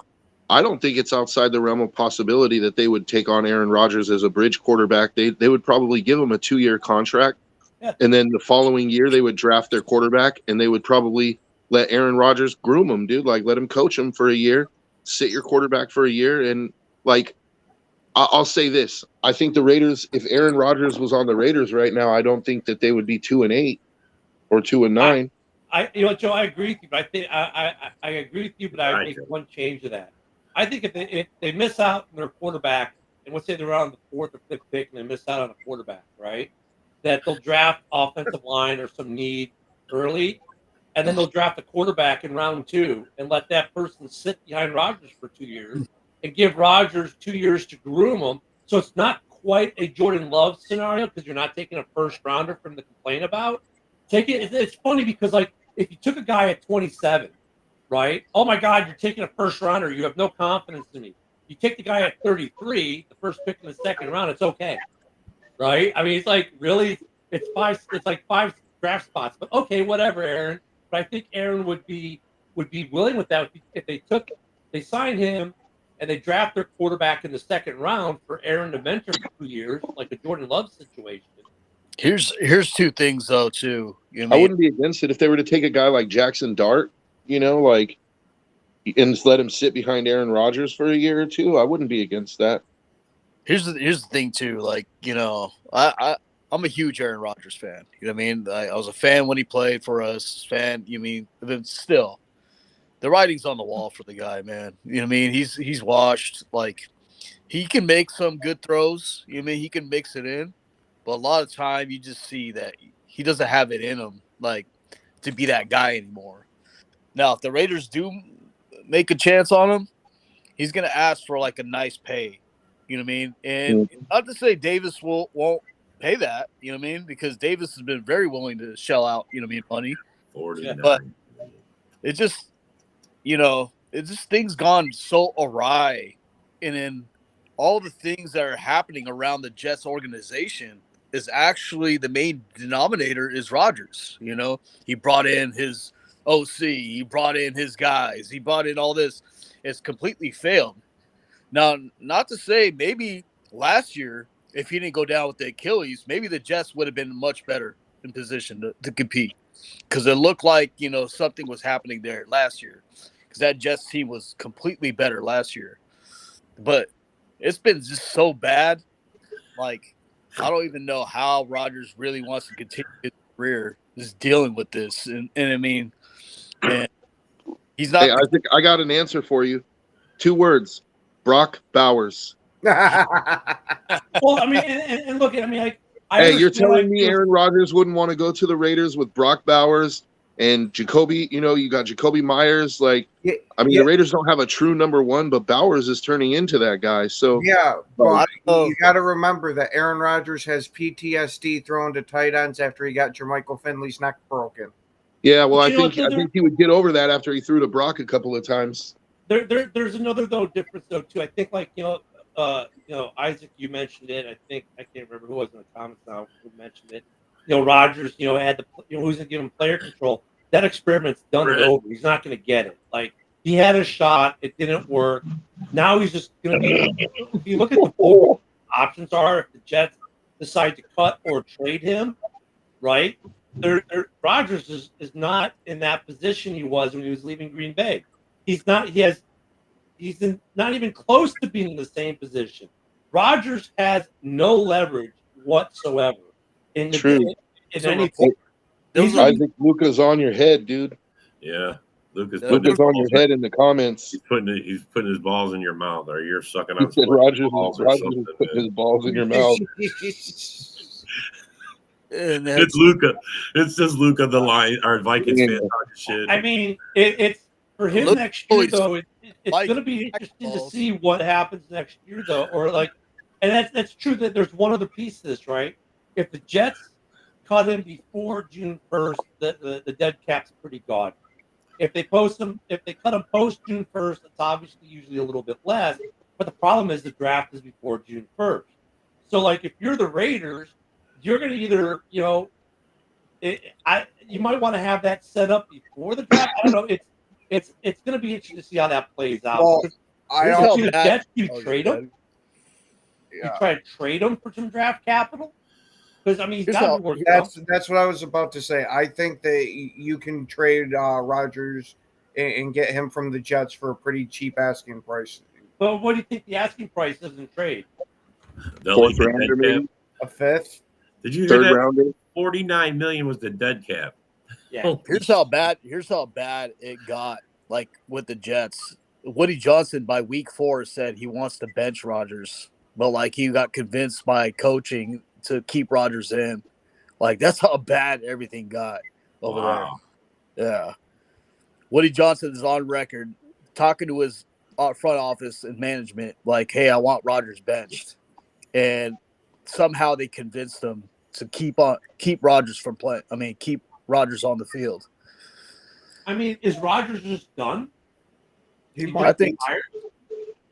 I don't think it's outside the realm of possibility that they would take on Aaron Rodgers as a bridge quarterback. They would probably give him a 2-year contract. Yeah. And then the following year, they would draft their quarterback, and they would probably let Aaron Rodgers groom him, dude. Like, let him coach him for a year, sit your quarterback for a year. And, like, I'll say this. I think the Raiders, if Aaron Rodgers was on the Raiders right now, I don't think that they would be 2-8 or 2-9. Joe, I agree with you, but I think I agree with you, but I would make one change to that. I think if they miss out on their quarterback, and let's say they're on the 4th or 5th pick and they miss out on a quarterback, right? That they'll draft offensive line or some need early, and then they'll draft a quarterback in round 2 and let that person sit behind Rodgers for 2 years and give Rodgers 2 years to groom him. So it's not quite a Jordan Love scenario because you're not taking a first rounder for him to complain about. It's funny because if you took a guy at 27, right? Oh my God, you're taking a first rounder. You have no confidence in me. You take the guy at 33, the first pick in the second round, it's okay. Right? I mean, it's like really, it's 5 draft spots, but okay, whatever, Aaron. But I think Aaron would be willing with that if they sign him and they draft their quarterback in the second round for Aaron to mentor for 2 years, like a Jordan Love situation. Here's 2 things though too. I wouldn't be against it if they were to take a guy like Jackson Dart, and just let him sit behind Aaron Rodgers for a year or 2. I wouldn't be against that. Here's the thing too. I'm a huge Aaron Rodgers fan. You know what I mean? I was a fan when he played for us. But still, the writing's on the wall for the guy, man. You know what I mean? He's washed. Like, he can make some good throws. You know what I mean? He can mix it in, but a lot of time you just see that he doesn't have it in him, like, to be that guy anymore. Now, if the Raiders do make a chance on him, he's gonna ask for like a nice pay. You know what I mean? And not to say Davis won't pay that, you know what I mean? Because Davis has been very willing to shell out, you know what I mean, money. 49. But it just, things gone so awry. And then all the things that are happening around the Jets organization is actually the main denominator is Rodgers. You know, he brought in his OC, he brought in his guys, he brought in all this. It's completely failed. Now, not to say maybe last year, if he didn't go down with the Achilles, maybe the Jets would have been much better in position to compete, because it looked like, something was happening there last year, because that Jets team was completely better last year. But it's been just so bad. Like, I don't even know how Rodgers really wants to continue his career just dealing with this. And I mean, and he's not. Hey, I think I got an answer for you. 2 words. Brock Bowers. Well, I mean, and look, I mean, Hey, you're telling me Aaron Rodgers wouldn't want to go to the Raiders with Brock Bowers and Jacoby? You got Jacoby Myers. The Raiders don't have a true number 1, but Bowers is turning into that guy. So well, you got to remember that Aaron Rodgers has PTSD throwing to tight ends after he got Jermichael Finley's neck broken. Yeah, well, I think he would get over that after he threw to Brock a couple of times. There's another difference though too. I think Isaac, you mentioned it. I can't remember who was in the comments now who mentioned it. Rodgers, had who's going to give him player control. That experiment's done and over. He's not going to get it. Like, he had a shot, it didn't work. Now he's just going to be. If you look at the board, options are if the Jets decide to cut or trade him, right? Rodgers is not in that position he was when he was leaving Green Bay. He's not. He's not even close to being in the same position. Rodgers has no leverage whatsoever. In the True. in It's a any report. There was He's a, I think Luca's on your head, dude. Yeah, Lucas There- putting his Luca's on your balls. head in the comments. He's putting his balls in your mouth, or you're sucking He on said somebody's Rogers balls or is something. putting Man. his balls in your mouth. and It's Luca. It's just Luca, the Lion or Vikings fan Yeah. talking shit. I mean, it's for him Look, next year he's though. It's like going to be interesting to balls. see what happens next year though, or like, and that's true that there's one other piece to this, right? If the Jets cut him before June 1st, the dead cap's pretty gone. If they cut him post June 1st, it's obviously usually a little bit less. But the problem is the draft is before June 1st. So like if you're the Raiders, you're going to either you might want to have that set up before the draft. I don't know. It's going to be interesting to see how that plays out. Well, I Here's don't. how Do the bad- Jets, you Oh, trade go him? You Yeah. try to trade him for some draft capital? Because I mean, he's Here's got how- to be working. That's what I was about to say. I think that you can trade Rodgers and get him from the Jets for a pretty cheap asking price. But what do you think the asking price is in trade? They'll Fourth leave the rounder, dead maybe. cap. A fifth? Did you hear Third that? rounder. 49 million was the dead cap. Yeah. Here's how bad it got. Like with the Jets, Woody Johnson by week 4 said he wants to bench Rodgers, but like he got convinced by coaching to keep Rodgers in. Like that's how bad everything got over Wow. there. Yeah, Woody Johnson is on record talking to his front office and management, like, "Hey, I want Rodgers benched," and somehow they convinced him to keep Rodgers from playing. I mean, keep Rodgers on the field. I mean, is Rodgers just done? He He might I think retired?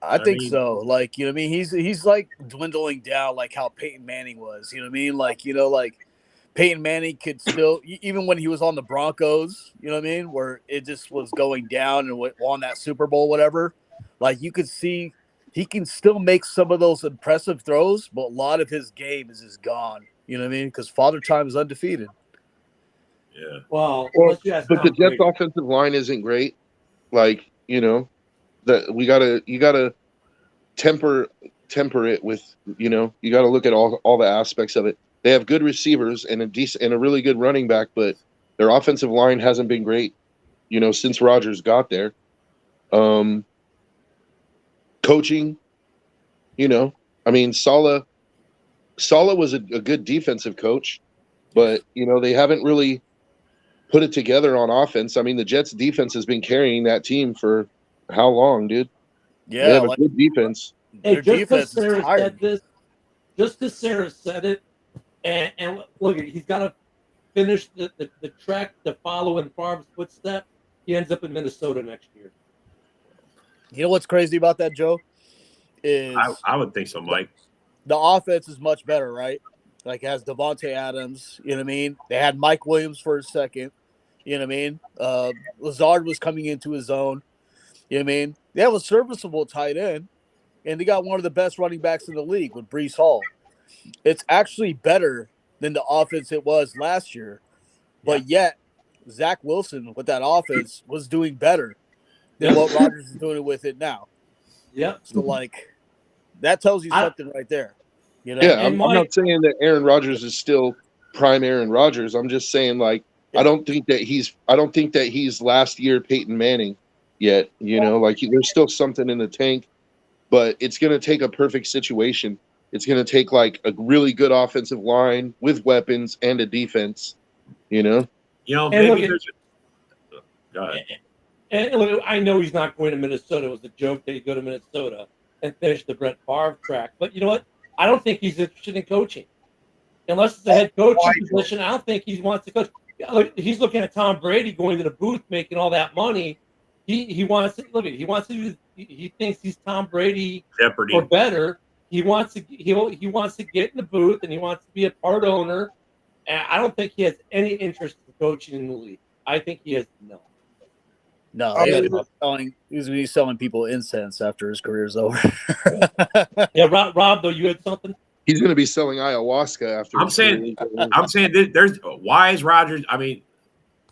I think mean- so. Like, you know what I mean? He's like dwindling down like how Peyton Manning was. You know what I mean? Like, like Peyton Manning could still even when he was on the Broncos, you know what I mean, where it just was going down and won that Super Bowl, whatever. Like you could see he can still make some of those impressive throws, but a lot of his game is just gone. You know what I mean? Because Father Time is undefeated. Yeah. Well, Well, unless you ask but the Tom Jets Brady. offensive line isn't great. Like, that you gotta temper it with, you gotta look at all the aspects of it. They have good receivers and a really good running back, but their offensive line hasn't been great, since Rodgers got there. Coaching, I mean, Saleh was a good defensive coach, but they haven't really put it together on offense. I mean, the Jets defense has been carrying that team for how long, dude? They Yeah, have a like good defense. Hey, their just because defense is Sarah tired. said this, just because Sarah said it, and look, he's got to finish the trek to follow in Favre's footsteps. He ends up in Minnesota next year. You know what's crazy about that, Joe? Is I would think so, Mike. the offense is much better, right? Like it has Devontae Adams, you know what I mean? They had Mike Williams for a second, you know what I mean? Lazard was coming into his own, you know what I mean? They have a serviceable tight end, and they got one of the best running backs in the league with Brees Hall. It's actually better than the offense it was last year, but yet Zach Wilson with that offense was doing better than what Rodgers is doing with it now. Yep. So like that tells you something right there. You know? Yeah, And I'm not Mike- saying that Aaron Rodgers is still prime Aaron Rodgers. I'm just saying, like, I don't think that he's last year Peyton Manning yet. There's still something in the tank, but it's going to take a perfect situation. It's going to take like a really good offensive line with weapons and a defense. And Maybe look, there's. Go ahead. And look, I know he's not going to Minnesota. It was a joke that he'd go to Minnesota and finish the Brett Favre track. But you know what? I don't think he's interested in coaching. Unless it's a head coaching position, I don't think he wants to coach. Look, he's looking at Tom Brady going to the booth making all that money. He wants to look. He wants to. He thinks he's Tom Brady Jeopardy. or better. He wants to. He wants to get in the booth and he wants to be a part owner. And I don't think he has any interest in coaching in the league. I think he has no. No, I he's mean- gonna be selling people incense after his career's over. Yeah, Rob, though, you had something. He's going to be selling ayahuasca after. I'm saying that there's why is Rodgers? I mean,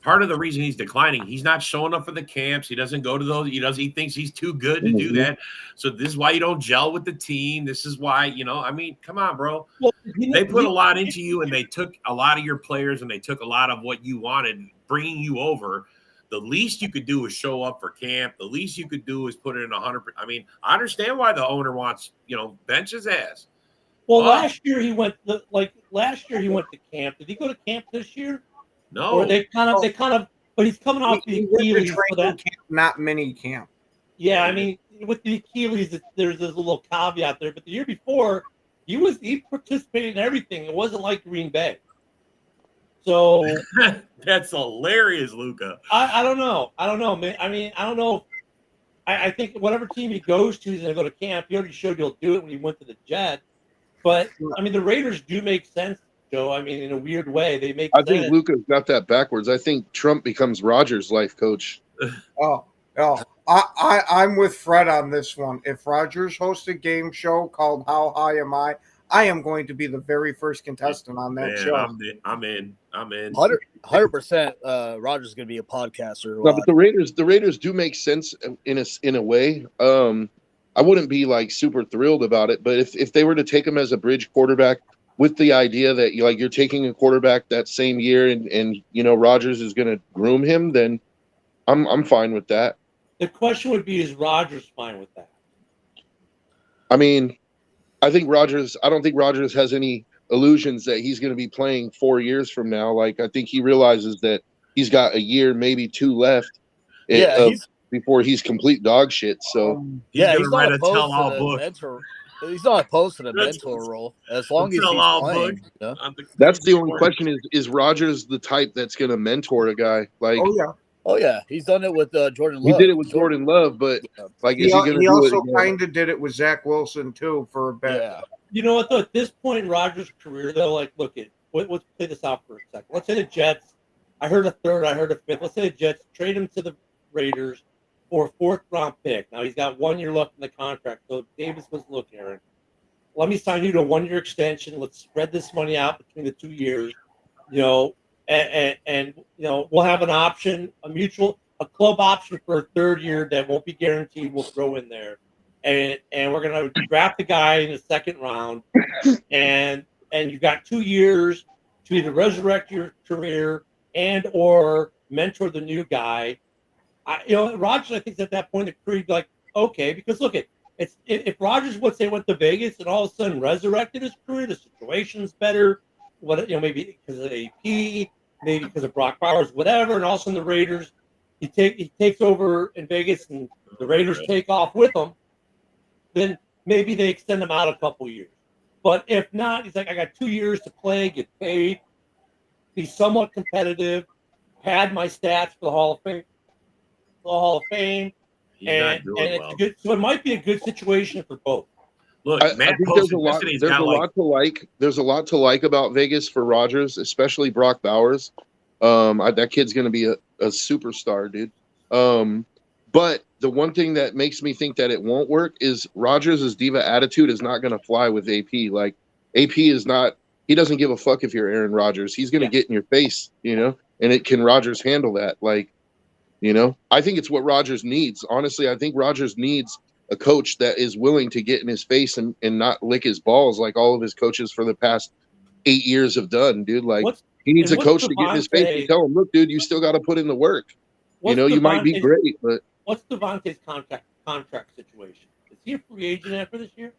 part of the reason he's declining, he's not showing up for the camps. He doesn't go to those. He thinks he's too good to do that. So this is why you don't gel with the team. This is why, I mean, come on, bro. Well, They put a lot into you, and they took a lot of your players, and they took a lot of what you wanted, bringing you over. The least you could do is show up for camp. The least you could do is put it in 100%. I mean, I understand why the owner wants, bench his ass. Well, last year he went to camp. Did he go to camp this year? No. Or they kind of, but he's coming off the Achilles. Camp, not mini camp. Yeah, I mean, with the Achilles, there's this little caveat there. But the year before, he participated in everything. It wasn't like Green Bay. So that's hilarious, Luca. I don't know. Man. I mean, I don't know. I think whatever team he goes to, he's going to go to camp. He already showed he'll do it when he went to the Jets. But I mean, the Raiders do make sense, Joe. I mean, in a weird way, they make. I think Luca's got that backwards. I think Trump becomes Rodgers' life coach. I'm with Fred on this one. If Rodgers hosts a game show called How High Am I am going to be the very first contestant on that show. I'm in. 100%. Rodgers is going to be a podcaster. No, but the Raiders do make sense in a way. I wouldn't be like super thrilled about it, but if they were to take him as a bridge quarterback with the idea that you're taking a quarterback that same year and Rodgers is going to groom him, then I'm fine with that. The question would be, is Rodgers fine with that? I mean, I don't think Rodgers has any illusions that he's going to be playing 4 years from now. Like, I think he realizes that he's got a year, maybe two left before he's complete dog shit. So he's not opposed to the mentor role as long as he's playing. That's the only question is Rodgers the type that's going to mentor a guy? Like, oh yeah, he's done it with Jordan Love. He did it with Jordan Love, but like, is he going to do it? He also kind of did it with Zach Wilson too for a bit. Yeah. You know what, though? At this point in Rodgers' career, though, let's play this out for a second. Let's say the Jets, I heard a third, I heard a fifth. Let's say the Jets trade him to the Raiders for a fourth-round pick. Now, he's got 1 year left in the contract. So Davis was, look, Aaron, let me sign you to a 1 year extension. Let's spread this money out between the 2 years, and we'll have an option, a club option for a third year that won't be guaranteed. We'll throw in there. And we're going to draft the guy in the second round, and you've got 2 years to either resurrect your career and or mentor the new guy. Rodgers, I think, is at that point in the career, like, okay, because look, if Rodgers went to Vegas and all of a sudden resurrected his career, the situation's better. Maybe because of AP, maybe because of Brock Bowers, whatever, and all of a sudden the Raiders, he takes over in Vegas and the Raiders take off with him. Then maybe they extend him out a couple years. But if not, he's like, I got 2 years to play, get paid, be somewhat competitive, pad my stats for the Hall of Fame. And it's good. So it might be a good situation for both. Look, I think there's a lot to like. There's a lot to like about Vegas for Rodgers, especially Brock Bowers. That kid's going to be a superstar, dude. But the one thing that makes me think that it won't work is Rodgers' diva attitude is not going to fly with AP. Like, AP is not – he doesn't give a fuck if you're Aaron Rodgers. He's going to get in your face, and can Rodgers handle that? Like, I think it's what Rodgers needs. Honestly, I think Rodgers needs a coach that is willing to get in his face and not lick his balls like all of his coaches for the past 8 years have done, dude. Like, he needs a coach to get in his face and tell him, look, dude, you still got to put in the work. You might be great, but what's Devontae's contract situation? Is he a free agent after this year?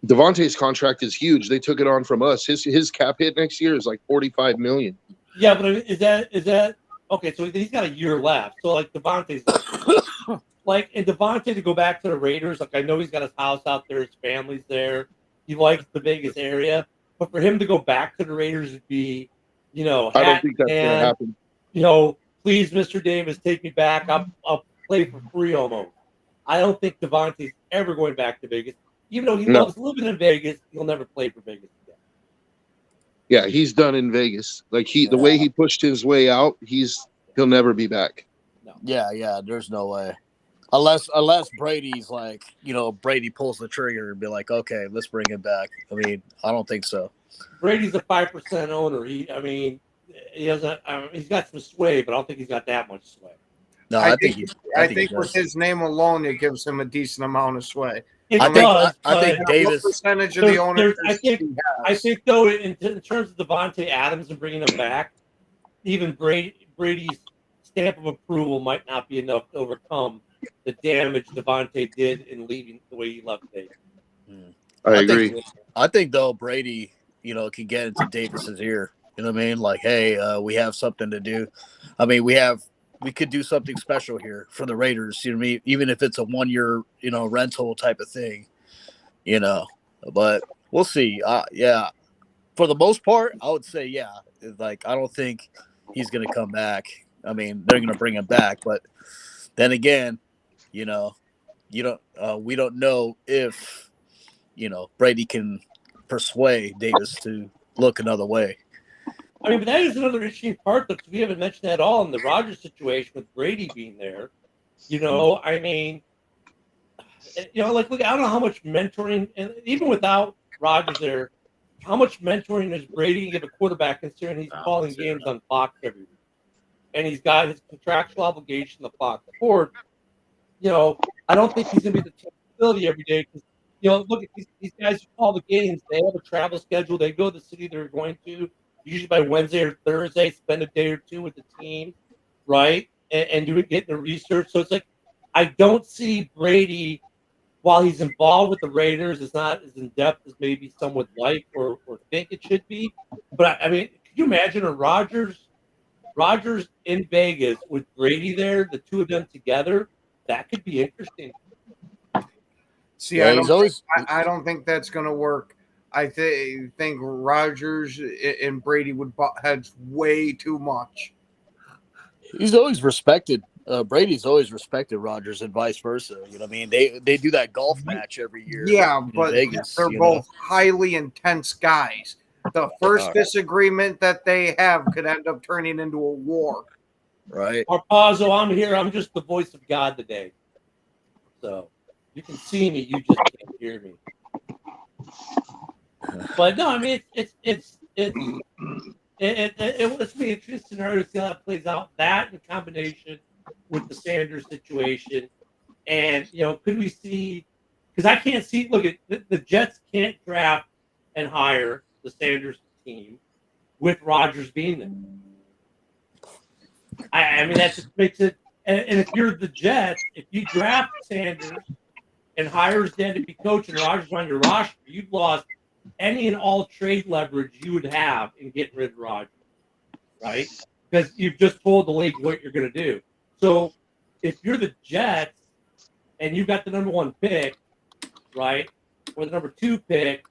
Devontae's contract is huge. They took it on from us. His cap hit next year is like $45 million. Yeah, but is that okay? So he's got a year left. So like Devontae's and Devontae to go back to the Raiders. Like, I know he's got his house out there, his family's there. He likes the Vegas area, but for him to go back to the Raiders would be, I don't think that's going to happen. Please, Mr. Davis, take me back. I'll play for free almost. I don't think Devontae's ever going back to Vegas. Even though he loves living in Vegas, he'll never play for Vegas again. Yeah, he's done in Vegas. Like, the way he pushed his way out, he'll never be back. No. Yeah, there's no way. Unless Brady's like, Brady pulls the trigger and be like, okay, let's bring him back. I mean, I don't think so. Brady's a 5% owner. he doesn't. He's got some sway, but I don't think he's got that much sway. No, I I think with his name alone, it gives him a decent amount of sway. It I does. think but Davis. What percentage of the owners? I think though, in terms of Devontae Adams and bringing him back, even Brady's stamp of approval might not be enough to overcome the damage Devontae did in leaving the way he left Davis. I agree. I think though Brady, can get into Davis's ear. You know what I mean? Like, hey, we have something to do. I mean, we could do something special here for the Raiders. You know what I mean? Even if it's a 1-year, rental type of thing. But we'll see. Yeah, for the most part, I would say yeah. Like, I don't think he's going to come back. I mean, they're going to bring him back, but then again, we don't know if Brady can persuade Davis to look another way. I mean, but that is another interesting part, though, because we haven't mentioned that at all in the Rodgers situation with Brady being there. I mean, like, look, I don't know how much mentoring, and even without Rodgers there, how much mentoring does Brady give a quarterback considering he's calling games on Fox every week? And he's got his contractual obligation to Fox Sports. I don't think he's going to be the facility every day because, look at these guys who call the games. They have a travel schedule. They go to the city they're going to, usually by Wednesday or Thursday, spend a day or two with the team, right? And get the research. So it's like, I don't see Brady, while he's involved with the Raiders, is not as in-depth as maybe some would like or think it should be. But, I mean, could you imagine a Rodgers in Vegas with Brady there, the two of them together? That could be interesting. See, I don't think that's going to work. I think Rodgers and Brady would butt heads way too much. He's always respected. Brady's always respected Rodgers and vice versa. You know what I mean? They do that golf match every year. Yeah, but Vegas, they're both highly intense guys. The first disagreement that they have could end up turning into a war. Right. Arpazzo, I'm here. I'm just the voice of God today. So you can see me, you just can't hear me. But no, I mean it's be an interesting scenario to see how that plays out. That in combination with the Sanders situation, and could we see? Because I can't see. Look at the Jets can't draft and hire the Sanders team with Rodgers being there. I mean, that just makes it. And if you're the Jets, if you draft Sanders and hires Dan to be coach and Rodgers on your roster, you've lost any and all trade leverage you would have in getting rid of Rodgers, right? Because you've just told the league what you're going to do. So if you're the Jets and you've got the number 1 pick, right, or the number 2 pick,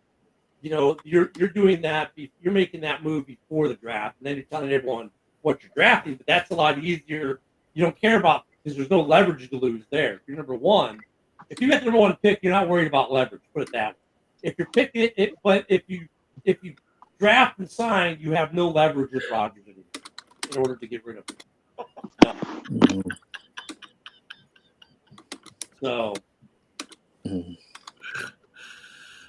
you're doing that. You're making that move before the draft, and then you're telling everyone what you're drafting. But that's a lot easier. You don't care about because there's no leverage to lose there. If you're number 1, if you got the number 1 pick, you're not worried about leverage. Put it that way. If you're picking it, but if you draft and sign, you have no leverage with Rodgers anymore in order to get rid of him. No. So.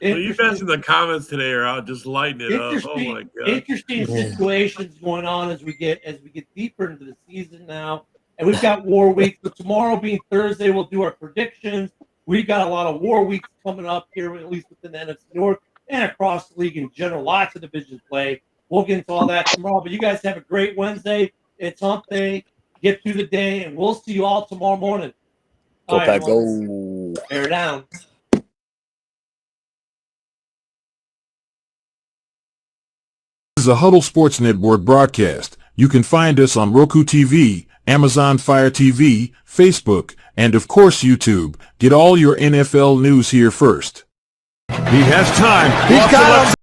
Well, you guys in the comments today are out just lighting it up. Oh my god! Interesting situations going on as we get deeper into the season now, and we've got War Week. So tomorrow being Thursday, we'll do our predictions. We've got a lot of War Weeks coming up here, at least within the NFC North and across the league in general. Lots of division play. We'll get into all that tomorrow. But you guys have a great Wednesday. It's hump day. Get through the day, and we'll see you all tomorrow morning. Go Pack, go. Bear down. This is a Huddle Sports Network broadcast. You can find us on Roku TV, Amazon Fire TV, Facebook, and of course YouTube. Get all your NFL news here first. He has time. He's got him.